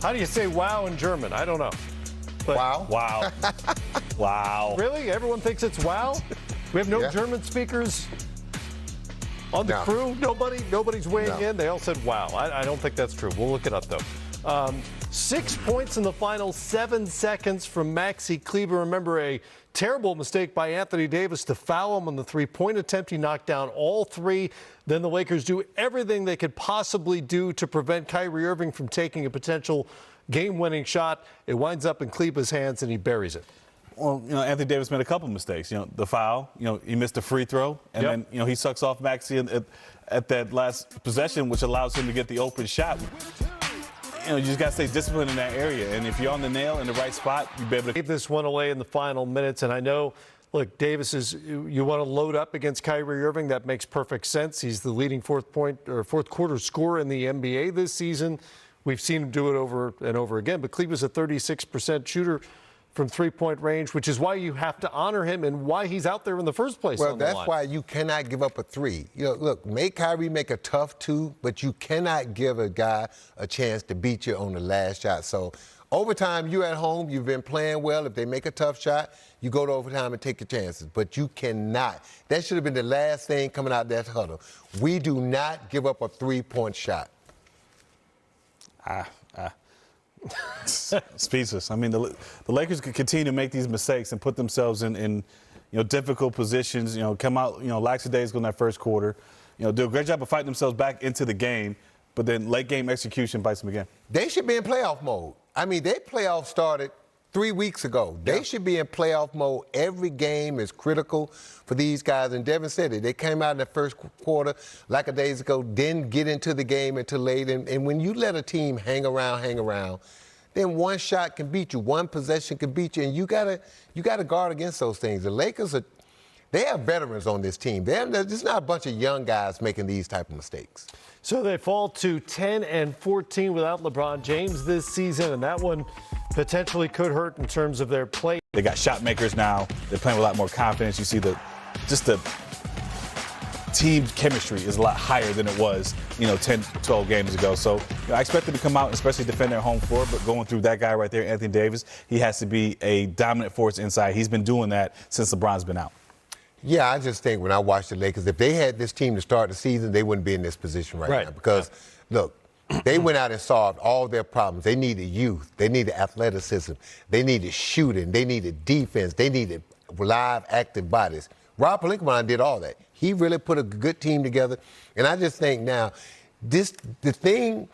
How do you say wow in German? I don't know. But Wow. Wow. Wow. really? Everyone thinks it's wow? We have no Yeah. German speakers on the No. crew? Nobody's weighing No. in? They all said wow. I don't think that's true. We'll look it up, though. 6 points in the final 7 seconds from Maxi Kleber. Remember, a terrible mistake by Anthony Davis to foul him on the three-point attempt. He knocked down all three. Then the Lakers do everything they could possibly do to prevent Kyrie Irving from taking a potential game-winning shot. It winds up in Kleber's hands, and he buries it. Well, Anthony Davis made a couple mistakes. The foul, he missed a free throw, and Yep. then, he sucks off Maxi at that last possession, which allows him to get the open shot. You just got to stay disciplined in that area, and if you're on the nail in the right spot, you'll be able to Gave this one away in the final minutes, and I know, look, Davis you want to load up against Kyrie Irving. That makes perfect sense. He's the leading fourth quarter scorer in the NBA this season. We've seen him do it over and over again, but Kleber's a 36% shooter from three-point range, which is why you have to honor him and why he's out there in the first place. Well, on the that's line. why you cannot give up a three. Look, make Kyrie make a tough two, but you cannot give a guy a chance to beat you on the last shot. So overtime, you're at home, you've been playing well. If they make a tough shot, you go to overtime and take your chances. But you cannot. That should have been the last thing coming out of that huddle. We do not give up a three-point shot. speechless. I mean, the Lakers could continue to make these mistakes and put themselves in difficult positions. Come out lackadaisical in that first quarter. Do a great job of fighting themselves back into the game, but then late game execution bites them again. They should be in playoff mode. I mean, their playoff started 3 weeks ago. They should be in playoff mode. Every game is critical for these guys. And Devin said it. They came out in the first quarter lackadaisical, didn't get into the game until late. And when you let a team hang around, then one shot can beat you. One possession can beat you. And you gotta guard against those things. The Lakers they have veterans on this team. There's not a bunch of young guys making these type of mistakes. So they fall to 10-14 without LeBron James this season, and that one potentially could hurt in terms of their play. They got shot makers now. They're playing with a lot more confidence. You see the team chemistry is a lot higher than it was, 10, 12 games ago. So I expect them to come out and especially defend their home floor, but going through that guy right there, Anthony Davis, he has to be a dominant force inside. He's been doing that since LeBron's been out. Yeah, I just think when I watch the Lakers, if they had this team to start the season, they wouldn't be in this position right now. Because, look, they went out and solved all their problems. They needed youth. They needed athleticism. They needed shooting. They needed defense. They needed live, active bodies. Rob Pelinka did all that. He really put a good team together. And I just think now, the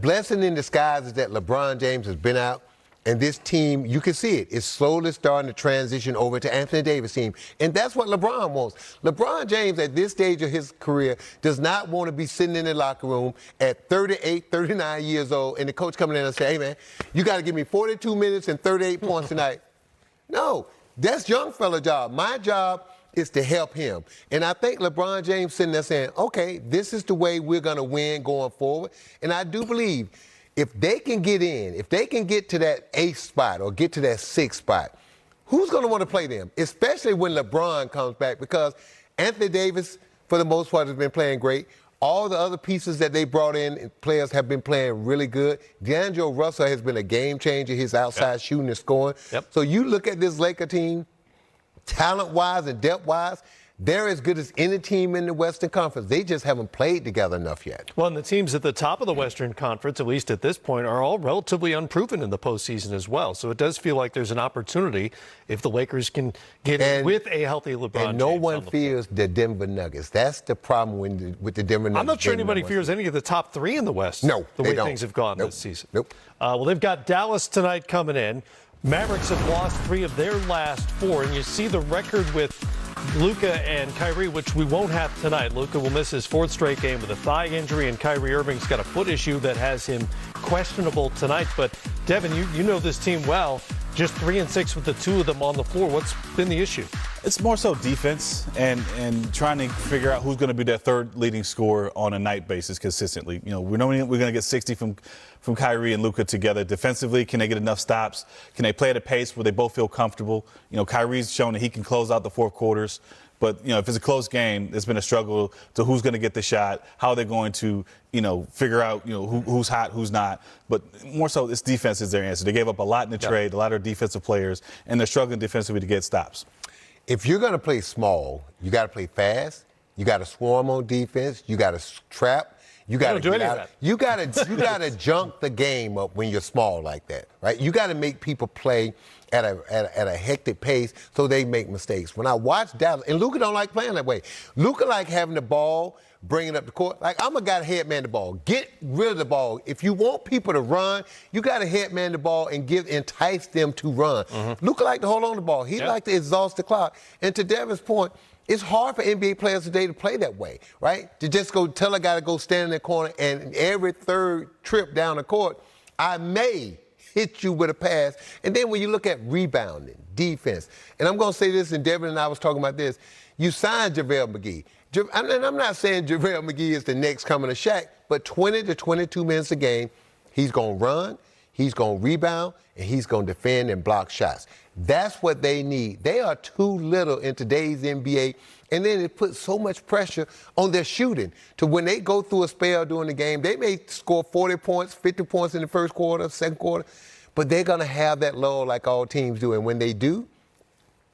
blessing in disguise is that LeBron James has been out. And this team, you can see it, is slowly starting to transition over to Anthony Davis' team. And that's what LeBron wants. LeBron James, at this stage of his career, does not want to be sitting in the locker room at 38, 39 years old, and the coach coming in and say, hey, man, you got to give me 42 minutes and 38 points tonight. No, that's young fella job. My job is to help him. And I think LeBron James sitting there saying, okay, this is the way we're going to win going forward. And I do believe if they can get in, if they can get to that 8th spot or get to that 6th spot, who's going to want to play them? Especially when LeBron comes back, because Anthony Davis, for the most part, has been playing great. All the other pieces that they brought in, players have been playing really good. D'Angelo Russell has been a game changer, his outside shooting and scoring. So you look at this Laker team, talent-wise and depth-wise, they're as good as any team in the Western Conference. They just haven't played together enough yet. Well, and the teams at the top of the Western Conference, at least at this point, are all relatively unproven in the postseason as well. So it does feel like there's an opportunity if the Lakers can get in with a healthy LeBron And no James one fears the Denver Nuggets. That's the problem with the Denver Nuggets. I'm not sure anybody fears any of the top three in the West. No, the they way don't. things have gone Nope. this season. Nope. Well, they've got Dallas tonight coming in. Mavericks have lost 3 of their last 4, and you see the record with Luka and Kyrie, which we won't have tonight. Luka will miss his 4th straight game with a thigh injury, and Kyrie Irving's got a foot issue that has him questionable tonight. But, Devin, you know this team well. Just 3-6 with the 2 of them on the floor. What's been the issue? It's more so defense and trying to figure out who's going to be their third leading scorer on a night basis consistently. We know we're going to get 60 from Kyrie and Luka together. Defensively, can they get enough stops? Can they play at a pace where they both feel comfortable? Kyrie's shown that he can close out the fourth quarters But, if it's a close game, it's been a struggle to who's going to get the shot, how they're going to, figure out, who's hot, who's not. But more so, it's defense is their answer. They gave up a lot in the trade, a lot of defensive players, and they're struggling defensively to get stops. If you're going to play small, you got to play fast. You got to swarm on defense. You got to trap. You got to do any of that. You got to junk the game up when you're small like that, right? You got to make people play at a hectic pace so they make mistakes. When I watch Dallas, and Luka don't like playing that way. Luka like having the ball, bringing up the court. Like, I'm a guy to headman the ball. Get rid of the ball. If you want people to run, you got to headman the ball and entice them to run. Luka like to hold on to the ball. He like to exhaust the clock. And to Devin's point, it's hard for NBA players today to play that way, right? To just go tell a guy to go stand in the corner, and every third trip down the court, I may hit you with a pass. And then when you look at rebounding, defense, and I'm going to say this, and Devin and I was talking about this, you signed JaVale McGee. And I'm not saying JaVale McGee is the next coming of Shaq, but 20 to 22 minutes a game, he's going to run, he's going to rebound, and he's going to defend and block shots. That's what they need. They are too little in today's NBA, and then it puts so much pressure on their shooting to when they go through a spell during the game, they may score 40 points, 50 points in the first quarter, second quarter, but they're going to have that lull like all teams do, and when they do,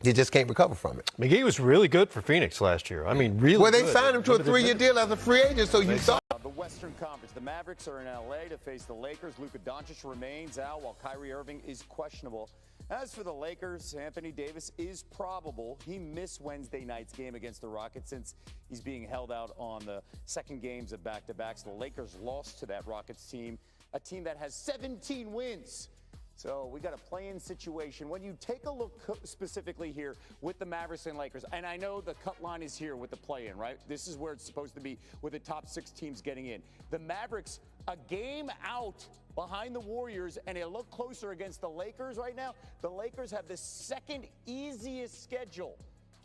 you just can't recover from it. McGee was really good for Phoenix last year. I mean, really good. Well, they signed him to a 3-year deal as a free agent, so you saw. The Western Conference, the Mavericks are in L.A. to face the Lakers. Luka Doncic remains out while Kyrie Irving is questionable. As for the Lakers, Anthony Davis is probable. He missed Wednesday night's game against the Rockets since he's being held out on the second games of back-to-backs. The Lakers lost to that Rockets team, a team that has 17 wins. So we got a play-in situation. When you take a look specifically here with the Mavericks and Lakers, and I know the cut line is here with the play-in, right? This is where it's supposed to be with the top 6 teams getting in. The Mavericks, a game out behind the Warriors, and a look closer against the Lakers right now. The Lakers have the second easiest schedule.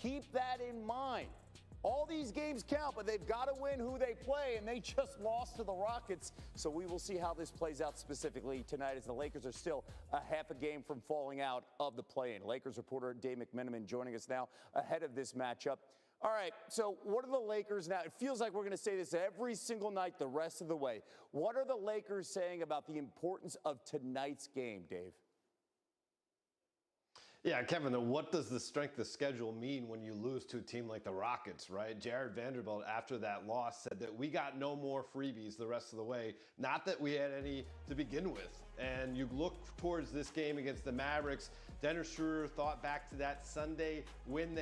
Keep that in mind. All these games count, but they've got to win who they play, and they just lost to the Rockets. So we will see how this plays out specifically tonight as the Lakers are still a half a game from falling out of the play-in. Lakers reporter Dave McMenamin joining us now ahead of this matchup. All right, so what are the Lakers now? It feels like we're going to say this every single night the rest of the way. What are the Lakers saying about the importance of tonight's game, Dave? Yeah, Kevin, what does the strength of schedule mean when you lose to a team like the Rockets, right? Jared Vanderbilt, after that loss, said that we got no more freebies the rest of the way. Not that we had any to begin with. And you look towards this game against the Mavericks, Dennis Schroeder thought back to that Sunday win